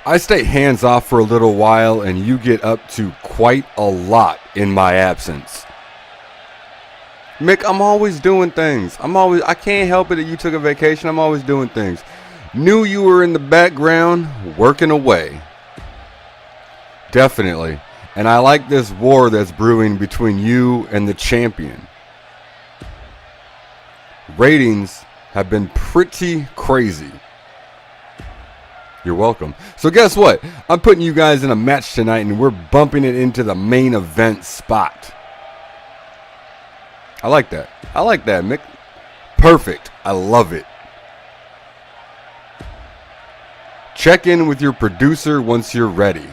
I stay hands off for a little while and you get up to quite a lot in my absence. Mick, I'm always doing things. I can't help it that you took a vacation. I'm always doing things. Knew you were in the background working away. Definitely. And I like this war that's brewing between you and the champion. Ratings have been pretty crazy. You're welcome. So guess what? I'm putting you guys in a match tonight and we're bumping it into the main event spot. I like that. I like that, Mick. Perfect. I love it. Check in with your producer once you're ready.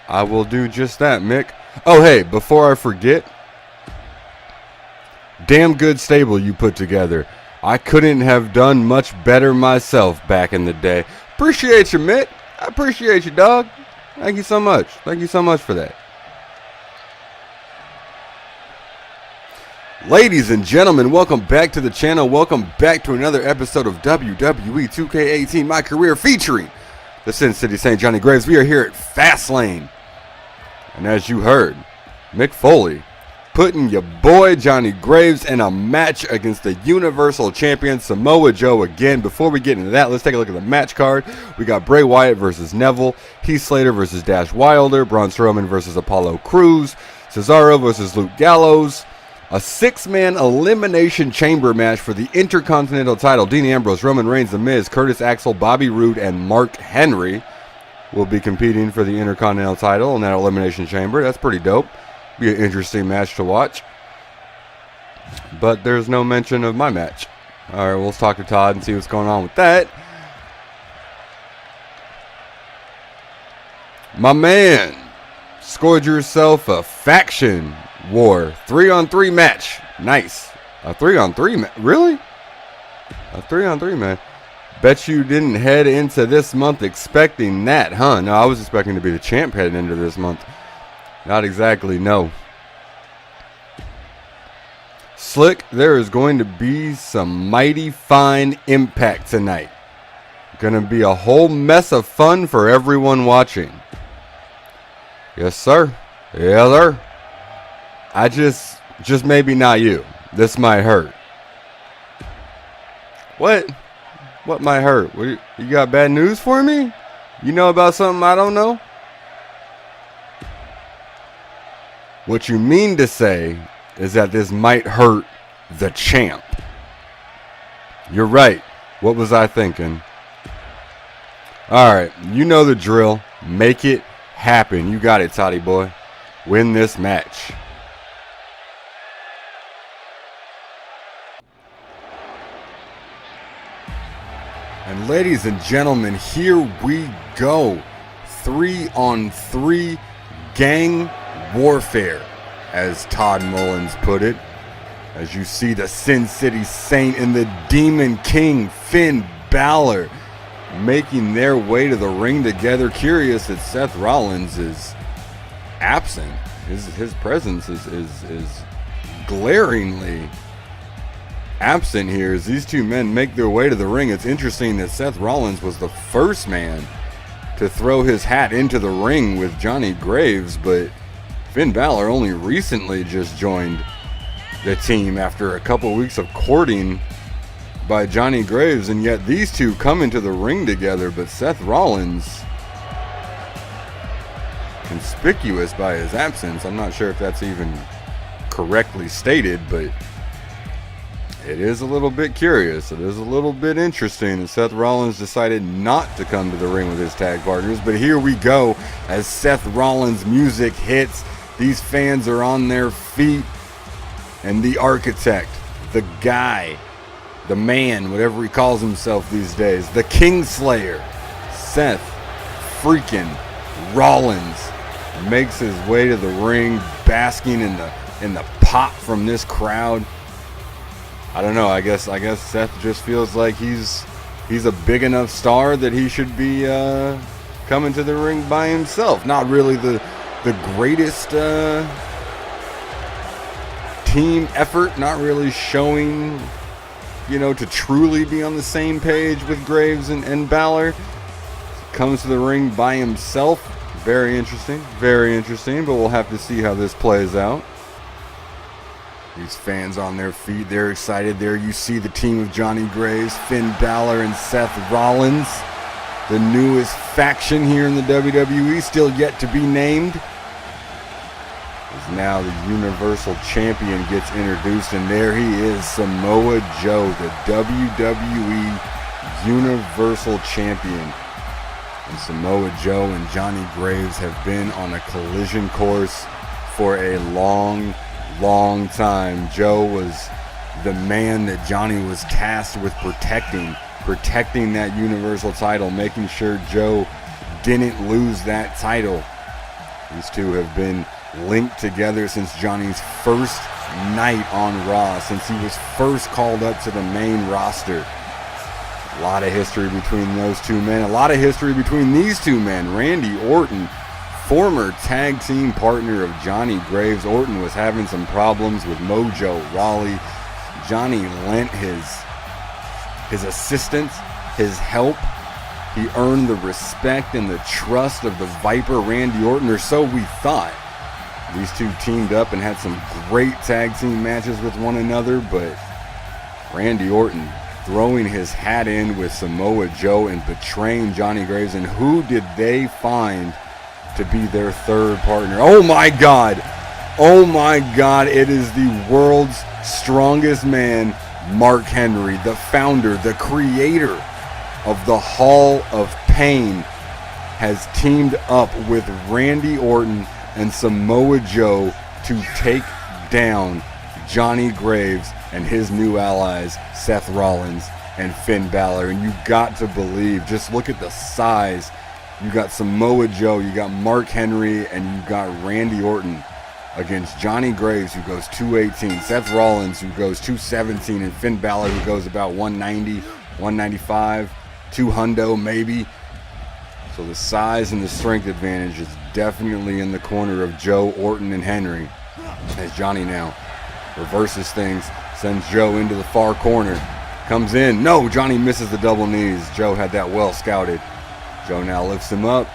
I will do just that, Mick. Oh, hey, before I forget, damn good stable you put together. I couldn't have done much better myself back in the day. Appreciate you, Mick. I appreciate you, dog. Thank you so much. Thank you so much for that. Ladies and gentlemen, welcome back to the channel. Welcome back to another episode of WWE 2K18 My Career featuring the Sin City Saint Johnny Graves. We are here at FASTLANE. And as you heard, Mick Foley putting your boy Johnny Graves in a match against the Universal Champion Samoa Joe again. Before we get into that, let's take a look at the match card. We got Bray Wyatt versus Neville, Heath Slater versus Dash Wilder, Braun Strowman versus Apollo Crews, Cesaro versus Luke Gallows, a 6-man elimination chamber match for the Intercontinental title. Dean Ambrose, Roman Reigns, The Miz, Curtis Axel, Bobby Roode, and Mark Henry will be competing for the Intercontinental title in that elimination chamber. That's pretty dope. Be an interesting match to watch. But there's no mention of my match. All right, well, let's talk to Todd and see what's going on with that. My man scored yourself a faction war 3-on-3 match. Nice. A 3-on-3 really? A 3-on-3 match. Bet you didn't head into this month expecting that, huh? No, I was expecting to be the champ heading into this month. Not exactly, no. Slick, there is going to be some mighty fine impact tonight. Gonna be a whole mess of fun for everyone watching. Yes, sir. Yeah, sir. I just maybe not you. This might hurt. What? What might hurt? You got bad news for me? You know about something I don't know? What you mean to say is that this might hurt the champ. You're right. What was I thinking? Alright, you know the drill. Make it happen. You got it, Toddy boy. Win this match. And ladies and gentlemen, here we go. 3-on-3 gang warfare, as Todd Mullins put it. As you see the Sin City Saint and the Demon King Finn Balor making their way to the ring together. Curious that Seth Rollins is absent. His presence is glaringly absent here as these two men make their way to the ring. It's interesting that Seth Rollins was the first man to throw his hat into the ring with Johnny Graves, but Finn Balor only recently just joined the team after a couple weeks of courting by Johnny Graves, and yet these two come into the ring together. But Seth Rollins, conspicuous by his absence. I'm not sure if that's even correctly stated, but it is a little bit curious. It is a little bit interesting that Seth Rollins decided not to come to the ring with his tag partners. But here we go as Seth Rollins' music hits. These fans are on their feet. And the architect, the guy, the man, whatever he calls himself these days, the Kingslayer, Seth freaking Rollins, makes his way to the ring, basking in the pop from this crowd. I don't know. I guess Seth just feels like he's a big enough star that he should be coming to the ring by himself. Not really the greatest team effort. Not really showing, to truly be on the same page with Graves and Balor. comes to the ring by himself. Very interesting, but we'll have to see how this plays out. These fans on their feet, they're excited. There you see the team of Johnny Graves, Finn Balor, and Seth Rollins. The newest faction here in the WWE, still yet to be named. As now the Universal Champion gets introduced, and there he is, Samoa Joe, the WWE Universal Champion. And Samoa Joe and Johnny Graves have been on a collision course for a long time. Joe was the man that Johnny was tasked with protecting that Universal title, making sure Joe didn't lose that title. These two have been linked together since Johnny's first night on Raw, since he was first called up to the main roster. A lot of history between those two men. A lot of history between these two men. Randy Orton, former tag team partner of Johnny Graves. Orton was having some problems with Mojo Rawley. Johnny lent his assistance, his help. He earned the respect and the trust of the Viper, Randy Orton, or so we thought. These two teamed up and had some great tag team matches with one another, but Randy Orton throwing his hat in with Samoa Joe and betraying Johnny Graves. And who did they find to be their third partner? Oh my God, it is the world's strongest man, Mark Henry, the founder, the creator of the Hall of Pain, has teamed up with Randy Orton and Samoa Joe to take down Johnny Graves and his new allies, Seth Rollins and Finn Balor. And you got to believe, just look at the size. You got Samoa Joe, you got Mark Henry, and you got Randy Orton against Johnny Graves, who goes 218, Seth Rollins, who goes 217, and Finn Balor, who goes about 190, 195, 200 maybe. So the size and the strength advantage is definitely in the corner of Joe, Orton, and Henry. As Johnny now reverses things, sends Joe into the far corner, comes in. No, Johnny misses the double knees. Joe had that well scouted. Joe now lifts him up.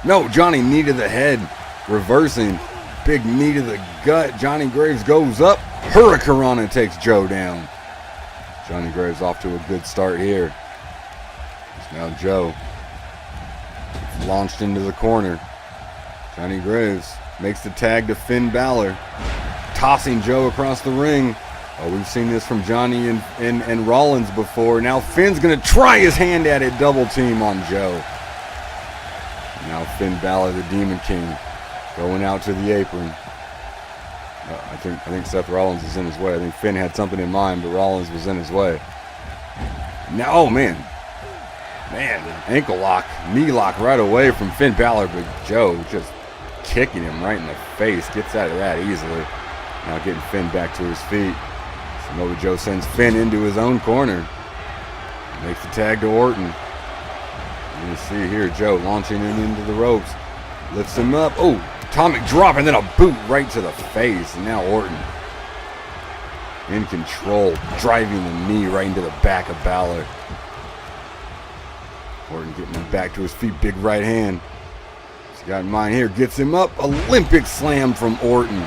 No, Johnny knee to the head, reversing. Big knee to the gut. Johnny Graves goes up. Hurricanrana takes Joe down. Johnny Graves off to a good start here. It's now Joe launched into the corner. Johnny Graves makes the tag to Finn Balor, tossing Joe across the ring. Oh, we've seen this from Johnny and Rollins before. Now Finn's going to try his hand at it. Double team on Joe. Now Finn Balor, the Demon King, going out to the apron. I think Seth Rollins is in his way. I think Finn had something in mind, but Rollins was in his way. Now, oh man, ankle lock, knee lock right away from Finn Balor, but Joe just kicking him right in the face. Gets out of that easily. Now getting Finn back to his feet. Samoa Joe sends Finn into his own corner. Makes the tag to Orton. You can see here Joe launching him into the ropes. Lifts him up. Oh, atomic drop and then a boot right to the face. And now Orton in control, driving the knee right into the back of Balor. Orton getting him back to his feet. Big right hand. He's got in mind here. Gets him up. Olympic slam from Orton.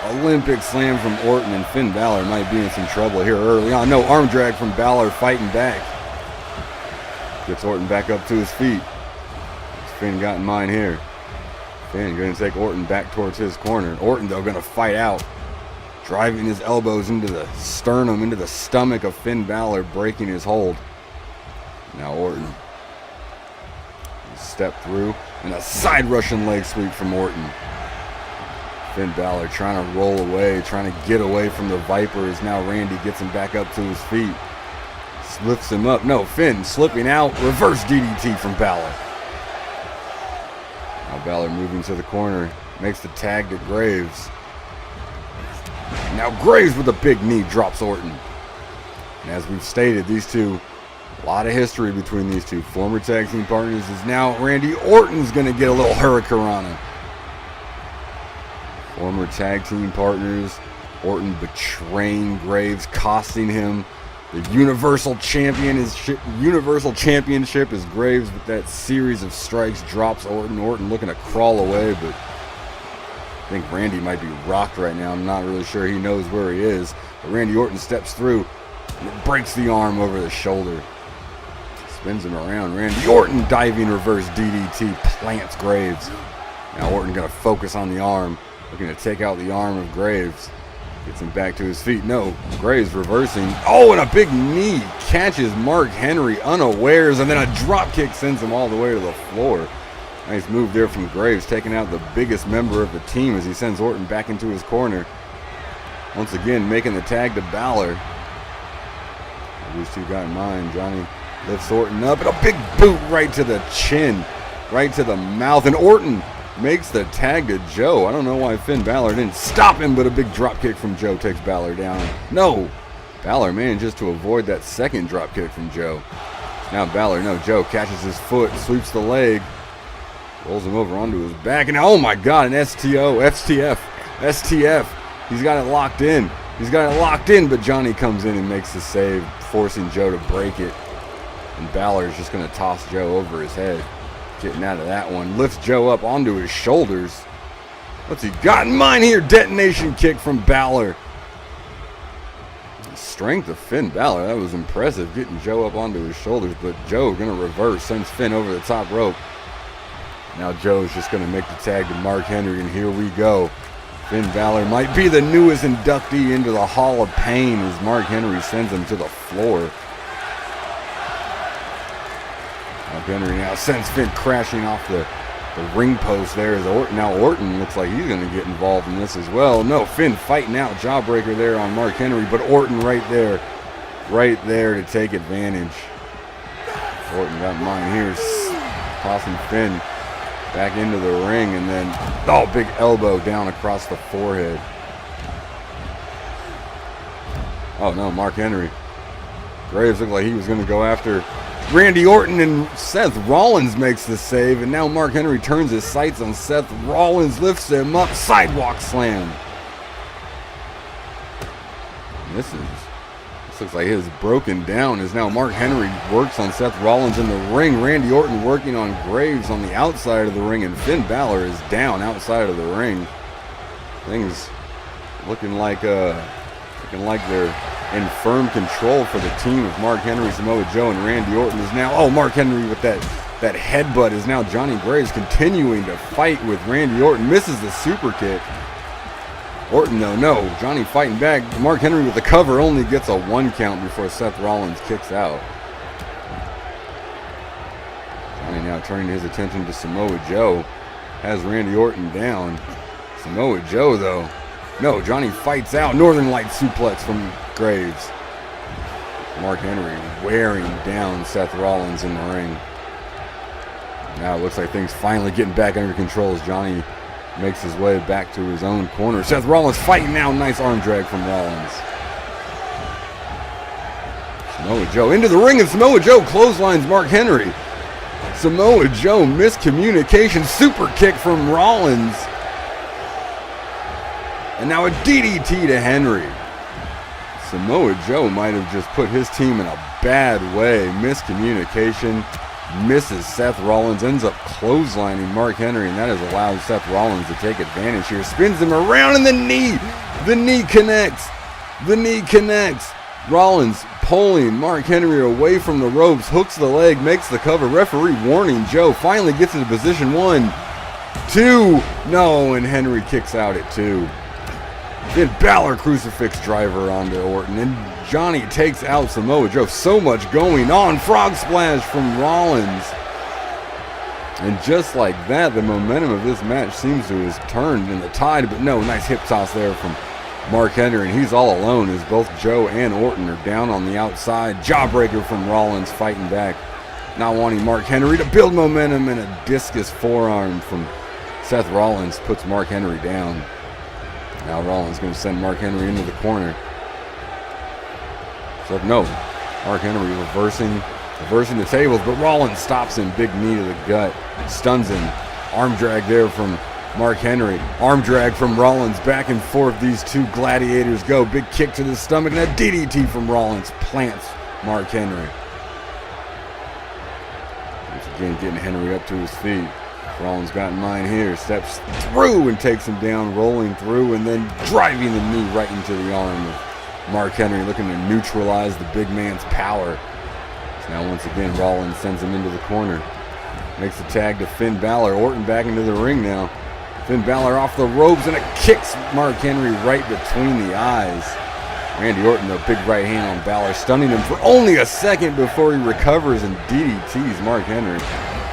Olympic slam from Orton, and Finn Balor might be in some trouble here early on. No, arm drag from Balor, fighting back. Gets Orton back up to his feet. What's Finn got in mind here? Finn going to take Orton back towards his corner. Orton, though, going to fight out. Driving his elbows into the sternum, into the stomach of Finn Balor, breaking his hold. Now Orton. Step through, and a side Russian leg sweep from Orton. Finn Balor trying to roll away, trying to get away from the Viper, as now Randy gets him back up to his feet. Lifts him up. No, Finn slipping out. Reverse DDT from Balor. Now Balor moving to the corner. Makes the tag to Graves. Now Graves with a big knee drops Orton. And as we've stated, these two, a lot of history between these two. Former tag team partners. Is now Randy Orton's going to get a little Hurricanrana. Former tag team partners. Orton betraying Graves, costing him The Universal Championship is Graves with that series of strikes. Drops Orton. Orton looking to crawl away, but I think Randy might be rocked right now. I'm not really sure he knows where he is. But Randy Orton steps through and breaks the arm over the shoulder. Spins him around. Randy Orton diving reverse DDT plants Graves. Now Orton going to focus on the arm. Looking to take out the arm of Graves. Gets him back to his feet. No, Graves reversing. Oh, and a big knee catches Mark Henry unawares, and then a drop kick sends him all the way to the floor. Nice move there from Graves, taking out the biggest member of the team as he sends Orton back into his corner. Once again, making the tag to Balor. What these two got in mind. Johnny lifts Orton up, and a big boot right to the chin, right to the mouth, and Orton makes the tag to Joe. I don't know why Finn Balor didn't stop him, but a big drop kick from Joe takes Balor down. No, Balor manages to avoid that second drop kick from Joe. Now Joe catches his foot, sweeps the leg, rolls him over onto his back, and oh my God, an STF. He's got it locked in. But Johnny comes in and makes the save, forcing Joe to break it. And Balor's just going to toss Joe over his head. Getting out of that one. Lifts Joe up onto his shoulders. What's he got in mind here? Detonation kick from Balor. The strength of Finn Balor. That was impressive. Getting Joe up onto his shoulders. But Joe going to reverse. Sends Finn over the top rope. Now Joe's just going to make the tag to Mark Henry. And here we go. Finn Balor might be the newest inductee into the Hall of Pain as Mark Henry sends him to the floor. Mark Henry now sends Finn crashing off the ring post there. As Orton looks like he's going to get involved in this as well. No, Finn fighting out. Jawbreaker there on Mark Henry, but Orton right there to take advantage. Orton got mine here, tossing Finn back into the ring, and then, big elbow down across the forehead. Oh no, Mark Henry. Graves looked like he was going to go after Randy Orton, and Seth Rollins makes the save, and now Mark Henry turns his sights on Seth Rollins, lifts him up, sidewalk slam. This looks like it is broken down as now Mark Henry works on Seth Rollins in the ring. Randy Orton working on Graves on the outside of the ring, and Finn Balor is down outside of the ring. Things looking like they're in firm control for the team of Mark Henry, Samoa Joe, and Randy Orton is now, Mark Henry with that headbutt is now Johnny Graves continuing to fight with Randy Orton, misses the super kick. Orton though, no, Johnny fighting back. Mark Henry with the cover only gets a 1 count before Seth Rollins kicks out. Johnny now turning his attention to Samoa Joe, has Randy Orton down. Samoa Joe though, no, Johnny fights out. Northern Light suplex from Graves. Mark Henry wearing down Seth Rollins in the ring. Now it looks like things finally getting back under control as Johnny makes his way back to his own corner. Seth Rollins fighting now. Nice arm drag from Rollins. Samoa Joe into the ring, and Samoa Joe clotheslines Mark Henry. Samoa Joe miscommunication. Super kick from Rollins. And now a DDT to Henry. Samoa Joe might have just put his team in a bad way. Miscommunication. Misses Seth Rollins. Ends up clotheslining Mark Henry, and that has allowed Seth Rollins to take advantage here. Spins him around, and the knee connects. Rollins pulling Mark Henry away from the ropes. Hooks the leg. Makes the cover. Referee warning Joe. Finally gets into position. 1, 2. No, and Henry kicks out at 2. Then Balor crucifix driver onto Orton, and Johnny takes out Samoa Joe. So much going on. Frog splash from Rollins. And just like that, the momentum of this match seems to have turned in the tide, but no, nice hip toss there from Mark Henry, and he's all alone as both Joe and Orton are down on the outside. Jawbreaker from Rollins fighting back, not wanting Mark Henry to build momentum, and a discus forearm from Seth Rollins puts Mark Henry down. Now Rollins going to send Mark Henry into the corner. So no, Mark Henry reversing the tables, but Rollins stops him. Big knee to the gut, stuns him. Arm drag there from Mark Henry. Arm drag from Rollins. Back and forth these two gladiators go. Big kick to the stomach and a DDT from Rollins. Plants Mark Henry. Once again, getting Henry up to his feet. Rollins got in mind here. Steps through and takes him down. Rolling through and then driving the knee right into the arm of Mark Henry, looking to neutralize the big man's power. So now once again, Rollins sends him into the corner. Makes the tag to Finn Balor. Orton back into the ring now. Finn Balor off the ropes and it kicks Mark Henry right between the eyes. Randy Orton, a big right hand on Balor, stunning him for only a second before he recovers and DDTs Mark Henry.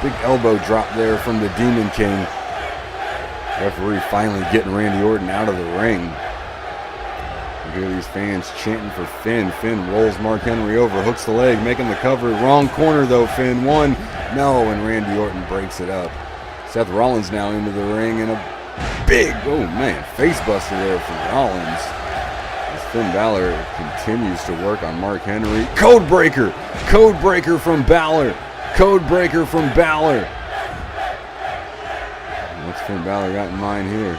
Big elbow drop there from the Demon King. Referee finally getting Randy Orton out of the ring. You hear these fans chanting for Finn. Finn rolls Mark Henry over, hooks the leg, making the cover. Wrong corner though, Finn. One, no, and Randy Orton breaks it up. Seth Rollins now into the ring and a big, oh man, face buster there from Rollins. As Finn Balor continues to work on Mark Henry. Code breaker from Balor. Code breaker from Balor. What's Finn Balor got in mind here?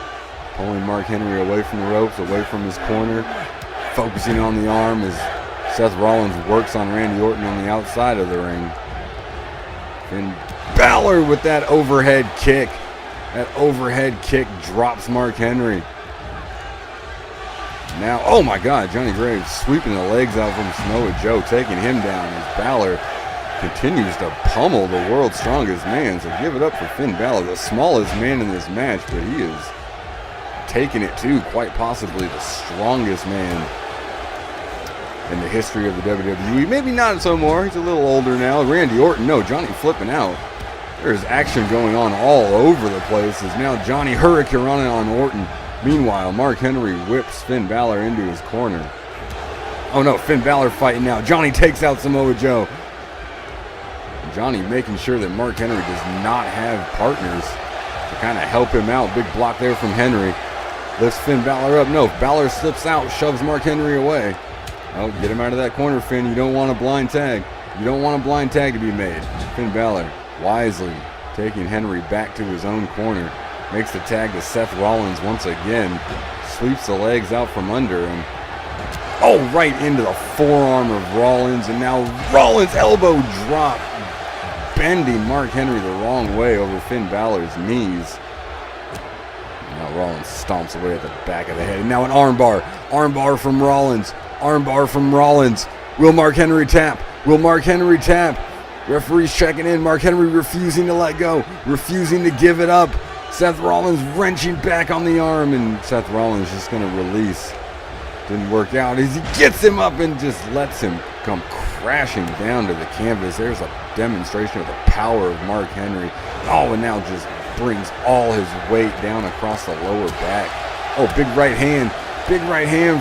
Pulling Mark Henry away from the ropes, away from his corner. Focusing on the arm as Seth Rollins works on Randy Orton on the outside of the ring. Finn Balor with that overhead kick. That overhead kick drops Mark Henry. Now, oh my God, Johnny Graves sweeping the legs out from Samoa Joe, taking him down as Balor continues to pummel the world's strongest man. So give it up for Finn Balor, the smallest man in this match, but he is taking it to quite possibly the strongest man in the history of the WWE. Maybe not so more. He's a little older now. Randy Orton, no, Johnny flipping out. There's action going on all over the place as now Johnny Hurricane running on Orton. Meanwhile, Mark Henry whips Finn Balor into his corner. Oh no, Finn Balor fighting now. Johnny takes out Samoa Joe. Johnny making sure that Mark Henry does not have partners to kind of help him out. Big block there from Henry. Lifts Finn Balor up. No, Balor slips out, shoves Mark Henry away. Oh, get him out of that corner, Finn. You don't want a blind tag. You don't want a blind tag to be made. Finn Balor wisely taking Henry back to his own corner. Makes the tag to Seth Rollins once again. Sweeps the legs out from under him. Oh, right into the forearm of Rollins. And now Rollins elbow drop. Bending Mark Henry the wrong way over Finn Balor's knees. Now Rollins stomps away at the back of the head. And now an armbar. Armbar from Rollins. Armbar from Rollins. Will Mark Henry tap? Will Mark Henry tap? Referee's checking in. Mark Henry refusing to let go. Refusing to give it up. Seth Rollins wrenching back on the arm. And Seth Rollins just going to release. Didn't work out as he gets him up and just lets him come crashing down to the canvas. There's a demonstration of the power of Mark Henry. Oh, and now just brings all his weight down across the lower back. Oh, big right hand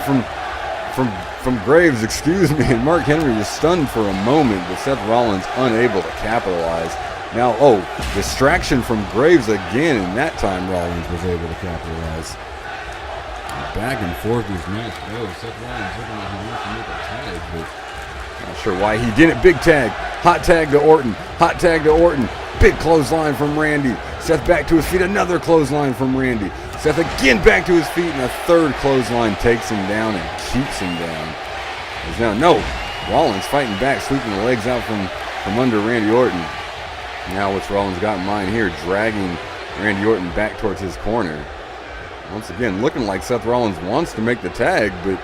from Graves, excuse me. And Mark Henry was stunned for a moment, but Seth Rollins unable to capitalize. Now, oh, distraction from Graves again, and that time Rollins was able to capitalize. Back and forth this match goes. Seth Rollins looking like he wants to make a tag, but not sure why he didn't. Big tag. Hot tag to Orton. Hot tag to Orton. Big clothesline from Randy. Seth back to his feet. Another clothesline from Randy. Seth again back to his feet, and a third clothesline takes him down and keeps him down. He's now, no. Rollins fighting back, sweeping the legs out from under Randy Orton. Now what's Rollins got in mind here? Dragging Randy Orton back towards his corner. Once again, looking like Seth Rollins wants to make the tag, but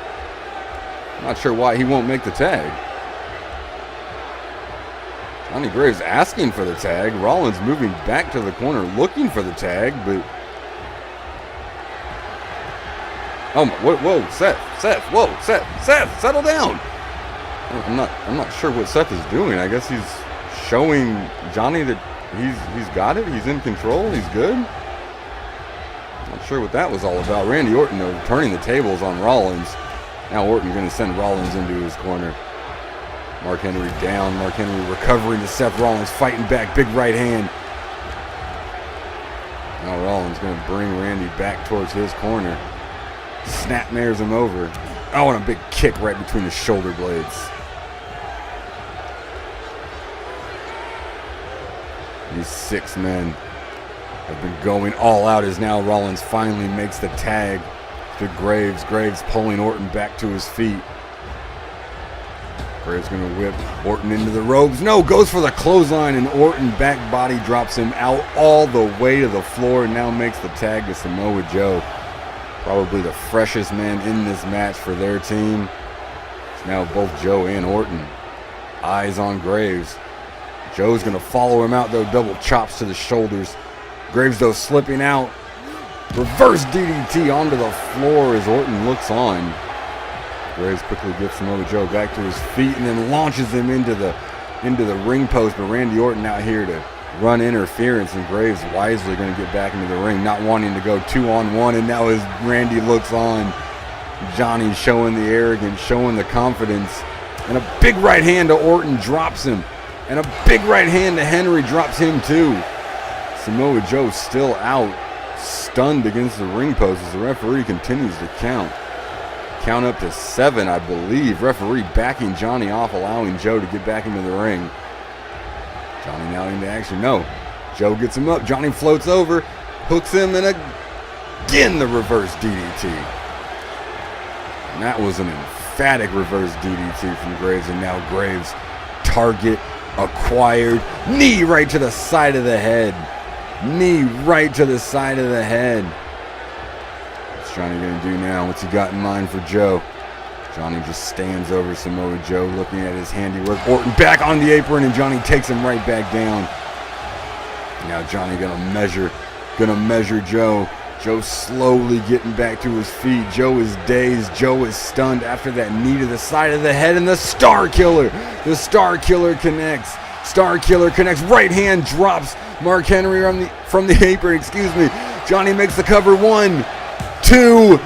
I'm not sure why he won't make the tag. Johnny Graves asking for the tag. Rollins moving back to the corner looking for the tag, but... Oh, whoa, Seth, settle down. I'm not sure what Seth is doing. I guess he's showing Johnny that he's got it. He's in control. He's good. Not sure what that was all about. Randy Orton, though, turning the tables on Rollins. Now Orton going to send Rollins into his corner. Mark Henry down. Mark Henry recovering to Seth Rollins, fighting back. Big right hand. Now Rollins going to bring Randy back towards his corner. Snapmares him over. Oh, and a big kick right between the shoulder blades. These 6 men have been going all out as now Rollins finally makes the tag to Graves. Graves pulling Orton back to his feet. Graves going to whip Orton into the ropes. No, goes for the clothesline, and Orton back body drops him out all the way to the floor and now makes the tag to Samoa Joe. Probably the freshest man in this match for their team. It's now both Joe and Orton. Eyes on Graves. Joe's going to follow him out, though. Double chops to the shoulders. Graves, though, slipping out. Reverse DDT onto the floor as Orton looks on. Graves quickly gets Samoa Joe back to his feet and then launches him into the ring post. But Randy Orton out here to run interference, and Graves wisely going to get back into the ring, not wanting to go 2-on-1. And now as Randy looks on, Johnny showing the arrogance, showing the confidence, and a big right hand to Orton drops him, and a big right hand to Henry drops him too. Samoa Joe still out, stunned against the ring post as the referee continues to count. Count up to 7, I believe. Referee backing Johnny off, allowing Joe to get back into the ring. Johnny now into action. No. Joe gets him up. Johnny floats over, hooks him, and again the reverse DDT. And that was an emphatic reverse DDT from Graves, and now Graves target acquired. Knee right to the side of the head. Knee right to the side of the head. What's Johnny going to do now? What's he got in mind for Joe? Johnny just stands over Samoa Joe looking at his handiwork. Orton back on the apron, and Johnny takes him right back down. Now Johnny gonna measure Joe. Joe slowly getting back to his feet. Joe is dazed. Joe is stunned after that knee to the side of the head, and the Star Killer. The Star Killer connects. Star Killer connects. Right hand drops Mark Henry from the apron. Johnny makes the cover. 1, 2.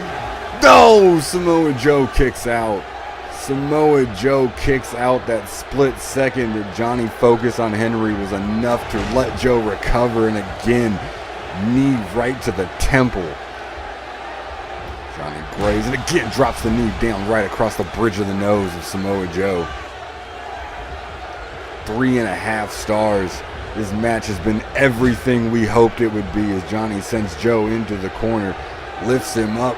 No! Samoa Joe kicks out. Samoa Joe kicks out. That split second that Johnny focused on Henry was enough to let Joe recover, and again, knee right to the temple. Johnny Graves, and again drops the knee down right across the bridge of the nose of Samoa Joe. 3.5 stars. This match has been everything we hoped it would be as Johnny sends Joe into the corner, lifts him up,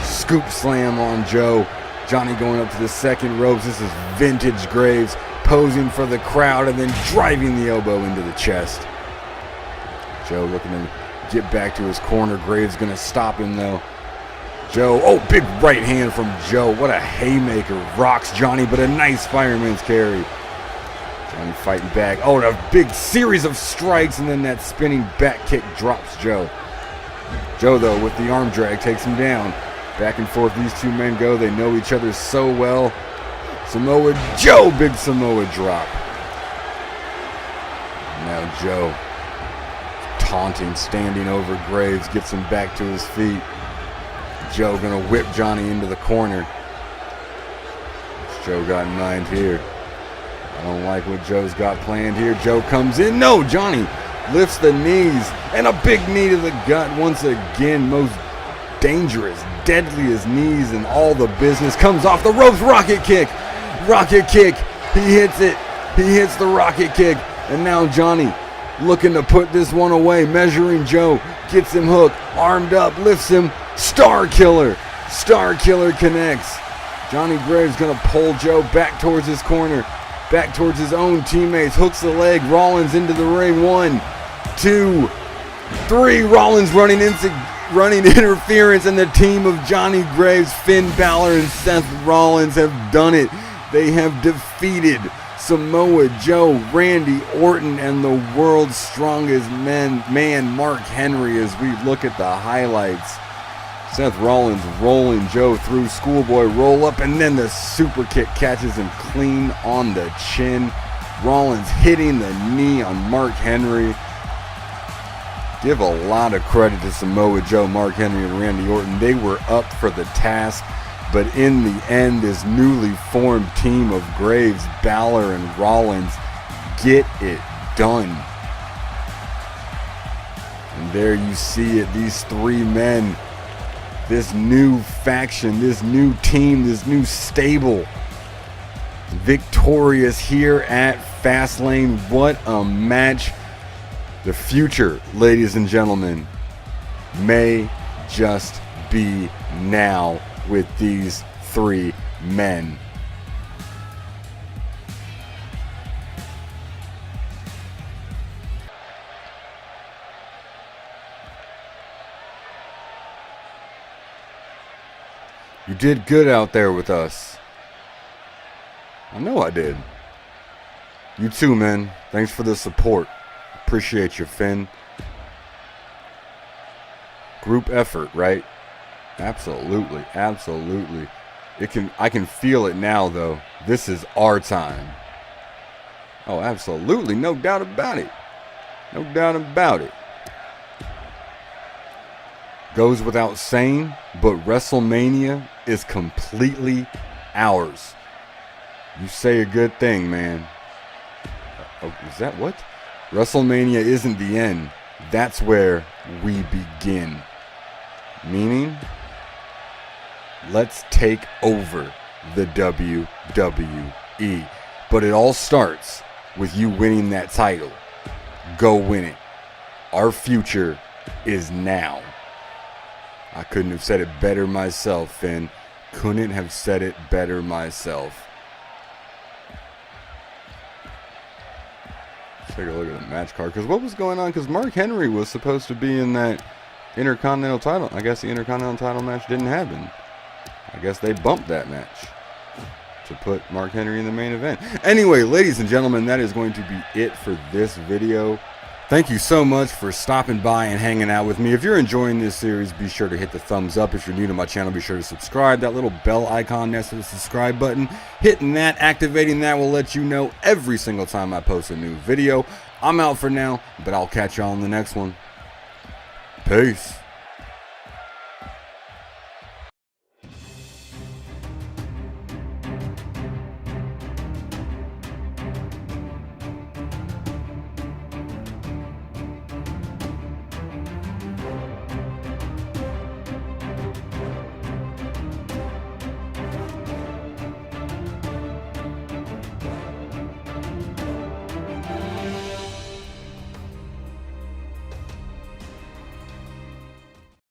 scoop slam on Joe. Johnny going up to the second ropes. This is vintage Graves, posing for the crowd and then driving the elbow into the chest. Joe looking to get back to his corner. Graves going to stop him though. Joe, oh, big right hand from Joe. What a haymaker. Rocks Johnny, but a nice fireman's carry. Johnny fighting back. Oh, and a big series of strikes, and then that spinning back kick drops Joe. Joe, though, with the arm drag, takes him down. Back and forth these two men go. They know each other so well. Samoa Joe, big Samoa drop. Now Joe, taunting, standing over Graves, gets him back to his feet. Joe gonna whip Johnny into the corner. What's Joe got in mind here? I don't like what Joe's got planned here. Joe comes in. No, Johnny lifts the knees, and a big knee to the gut once again. Most dangerous, deadliest knees in all the business. Comes off the ropes. Rocket kick. Rocket kick. He hits it. He hits the rocket kick. And now Johnny looking to put this one away. Measuring Joe. Gets him hooked. Armed up. Lifts him. Star Killer. Star Killer connects. Johnny Graves going to pull Joe back towards his corner. Back towards his own teammates. Hooks the leg. Rollins into the ring. 1, 2, 3. Rollins running interference, and the team of Johnny Graves, Finn Balor, and Seth Rollins have done it. They have defeated Samoa Joe, Randy Orton, and the world's strongest man, Mark Henry, as we look at the highlights. Seth Rollins rolling Joe through, schoolboy roll up, and then the super kick catches him clean on the chin. Rollins hitting the knee on Mark Henry. Give a lot of credit to Samoa Joe, Mark Henry, and Randy Orton. They were up for the task, but in the end, this newly formed team of Graves, Balor, and Rollins get it done. And there you see it, these three men, this new faction, this new team, this new stable, victorious here at FASTLANE. What a match. The future, ladies and gentlemen, may just be now with these three men. You did good out there with us. I know I did. You too, man. Thanks for the support. Appreciate you, Finn. Group effort, right? Absolutely, absolutely. I can feel it now, though. This is our time. Oh, absolutely. No doubt about it. No doubt about it. Goes without saying, but WRESTLEMANIA is completely ours. You say a good thing, man. Oh, is that what? WRESTLEMANIA isn't the end. That's where we begin. Meaning, let's take over the WWE. But it all starts with you winning that title. Go win it. Our future is now. I couldn't have said it better myself, Finn. Couldn't have said it better myself. Let's take a look at the match card. Because what was going on? Because Mark Henry was supposed to be in that Intercontinental title. I guess the Intercontinental title match didn't happen. I guess they bumped that match to put Mark Henry in the main event. Anyway, ladies and gentlemen, that is going to be it for this video. Thank you so much for stopping by and hanging out with me. If you're enjoying this series, be sure to hit the thumbs up. If you're new to my channel, be sure to subscribe. That little bell icon next to the subscribe button, hitting that, activating that will let you know every single time I post a new video. I'm out for now, but I'll catch y'all in the next one. Peace.